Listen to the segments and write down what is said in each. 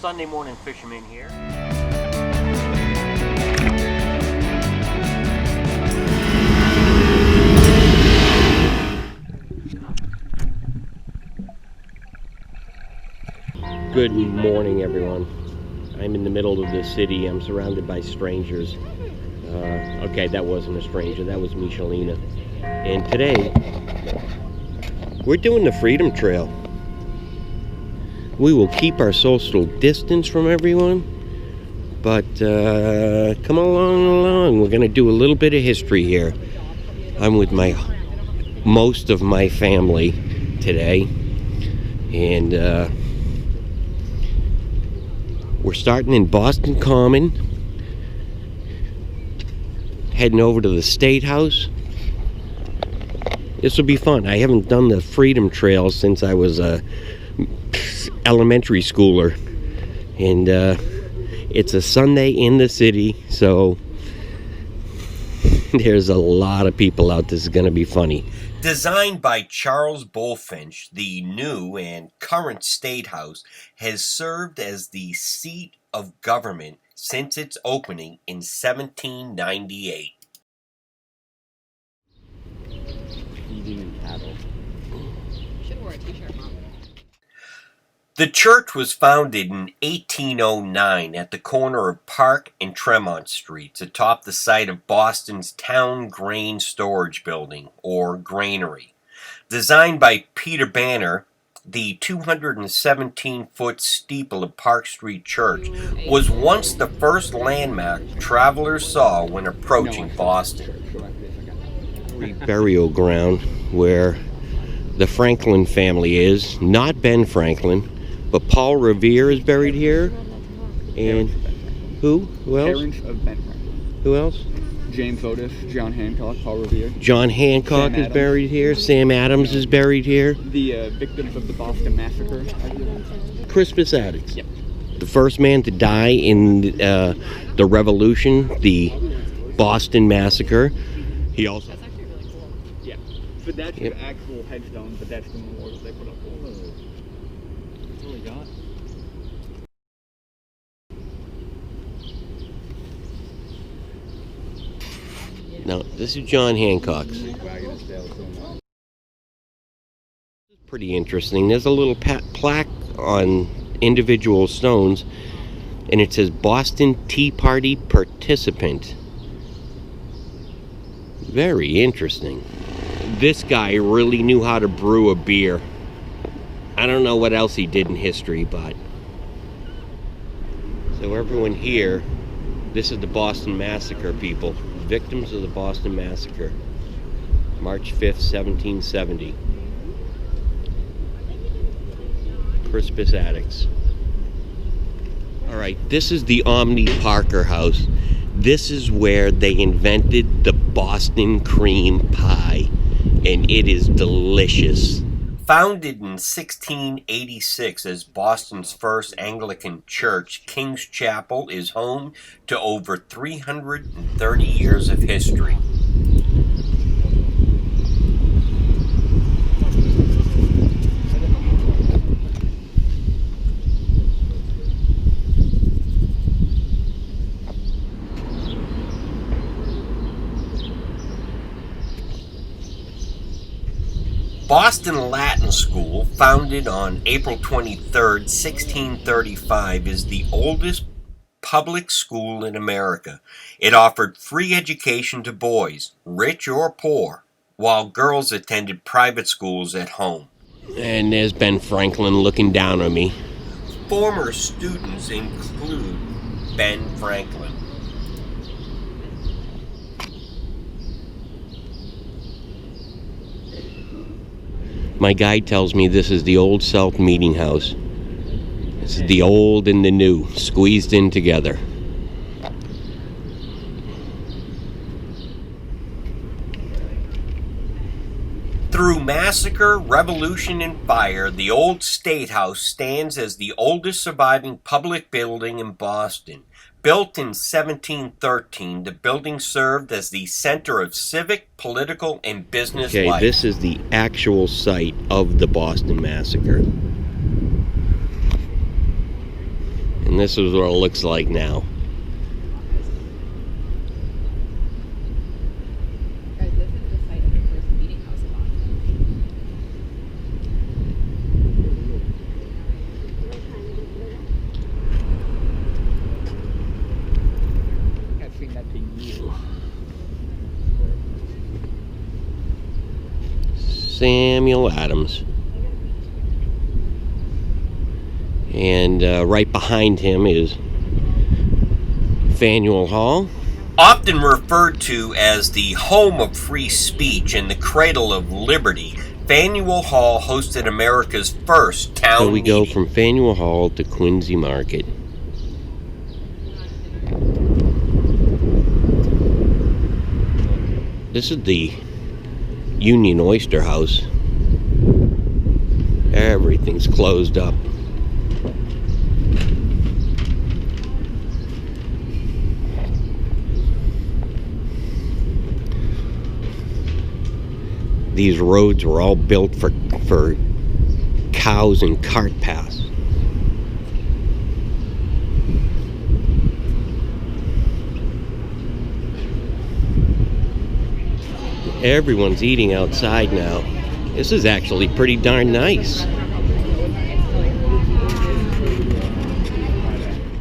Sunday morning fisherman here. Good morning, everyone. I'm in the middle of the city. I'm surrounded by strangers. Okay, that wasn't a stranger. That was Michelina. And today, we're doing the Freedom Trail. We will keep our social distance from everyone, but come along. We're going to do a little bit of history here. I'm with most of my family today, and we're starting in Boston Common, heading over to the State House. This will be fun. I haven't done the Freedom Trail since I was a elementary schooler, and it's a Sunday in the city, so there's a lot of people out. This is going to be funny. Designed by Charles Bulfinch, the new and current State House has served as the seat of government since its opening in 1798. Feeding cattle. Should have worn a t-shirt, Mom. The church was founded in 1809 at the corner of Park and Tremont Streets, atop the site of Boston's Town Grain Storage Building, or Granary. Designed by Peter Banner, the 217-foot steeple of Park Street Church was once the first landmark travelers saw when approaching Boston. Burial ground where the Franklin family is, not Ben Franklin, but Paul Revere is buried here. And who else? Parents of Ben Franklin. Who else? James Otis, John Hancock, Paul Revere. John Hancock is buried here. Sam Adams is buried here. The victims of the Boston Massacre. Crispus Attucks. Yep. The first man to die in the Revolution, the Boston Massacre. He also... That's actually really cool. Yeah. But that's your actual headstone, but that's the memorial they put up for. That's all we got. No, this is John Hancock's. Pretty interesting. There's a little plaque on individual stones, and it says Boston Tea Party participant. Very interesting. This guy really knew how to brew a beer. I don't know what else he did in history, but... So everyone here, this is the Boston Massacre, people. Victims of the Boston Massacre. March 5th, 1770. Crispus Attucks. Alright, this is the Omni Parker house. This is where they invented the Boston cream pie, and it is delicious. Founded in 1686 as Boston's first Anglican church, King's Chapel is home to over 330 years of history. Boston Latin School, founded on April 23, 1635, is the oldest public school in America. It offered free education to boys, rich or poor, while girls attended private schools at home. And there's Ben Franklin looking down on me. Former students include Ben Franklin. My guide tells me this is the Old South Meeting House. This is the old and the new, squeezed in together. Through massacre, revolution, and fire, the old State House stands as the oldest surviving public building in Boston. Built in 1713, the building served as the center of civic, political, and business life. Okay, this is the actual site of the Boston Massacre. And this is what it looks like now. Guys, this is the site of the first meeting house in I haven't seen that thing years. Samuel Adams. And right behind him is Fanueil Hall. Often referred to as the home of free speech and the cradle of liberty, Fanueil Hall hosted America's first town meeting. So we go from Fanueil Hall to Quincy Market. This is the Union Oyster House. Everything's closed up. These roads were all built for cows and cart paths. Everyone's eating outside now. This is actually pretty darn nice.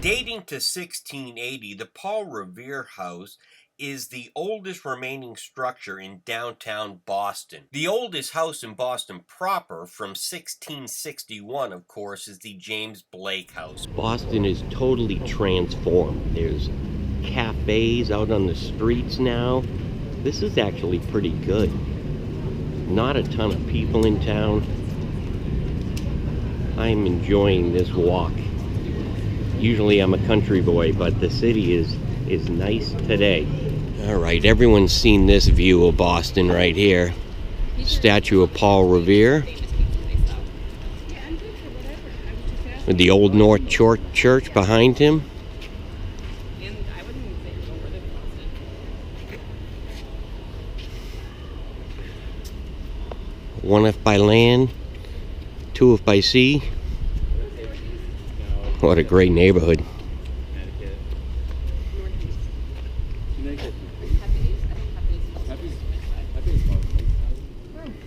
Dating to 1680, the Paul Revere House is the oldest remaining structure in downtown Boston. The oldest house in Boston proper, from 1661, of course, is the James Blake House. Boston is totally transformed. There's cafes out on the streets now. This is actually pretty good. Not a ton of people in town. I'm enjoying this walk. Usually I'm a country boy, but the city is nice today. All right, everyone's seen this view of Boston right here. Statue of Paul Revere. With the Old North Church behind him. One if by land, two if by sea. What a great neighborhood.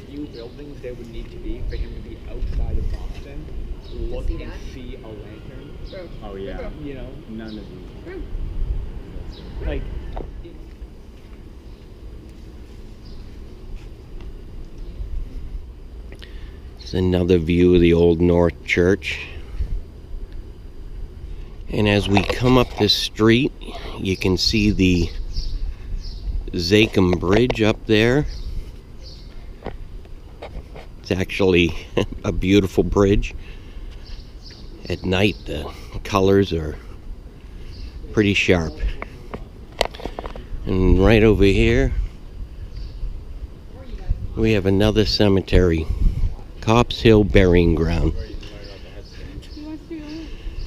Few buildings there would need to be for him to be outside of Boston, look and see a lantern. Oh yeah. You know, None of these. like It's another view of the Old North Church. And as we come up this street, you can see the Zachem Bridge up there. It's actually a beautiful bridge. At night, the colors are pretty sharp. And right over here, we have another cemetery, Copp's Hill Burying Ground,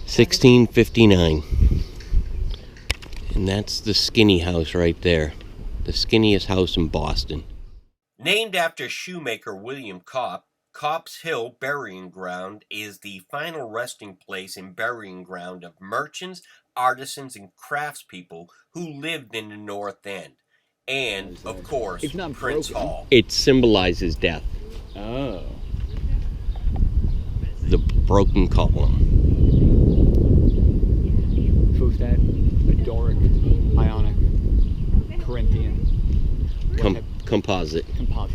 1659. And that's the skinny house right there, the skinniest house in Boston. Named after shoemaker William Copp, Copp's Hill Burying Ground is the final resting place and burying ground of merchants, artisans, and craftspeople who lived in the North End. And, of course, It's not Prince broken. Hall. It symbolizes death. oh. The broken column. So is that a Doric, Ionic, Corinthian, Composite. composite?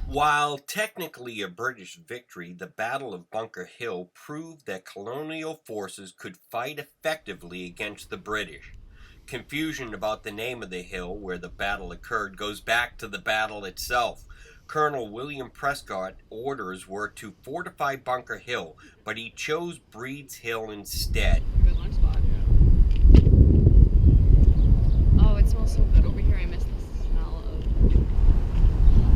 While technically a British victory, the Battle of Bunker Hill proved that colonial forces could fight effectively against the British. Confusion about the name of the hill where the battle occurred goes back to the battle itself. Colonel William Prescott's orders were to fortify Bunker Hill, but he chose Breed's Hill instead. Good lunch spot. Oh, it smells so good over here. I miss the smell of.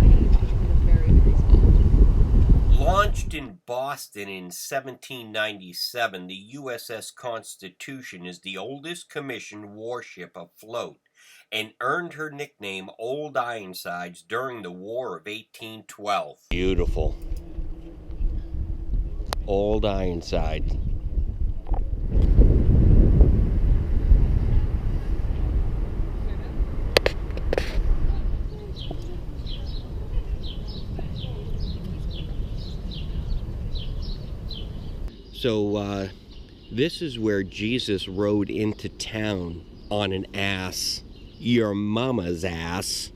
I gotta try the very, very smell. Launched in Boston in 1797, the USS Constitution is the oldest commissioned warship afloat and earned her nickname Old Ironsides during the War of 1812. Beautiful. Old Ironsides. So this is where Jesus rode into town on an ass, your mama's ass.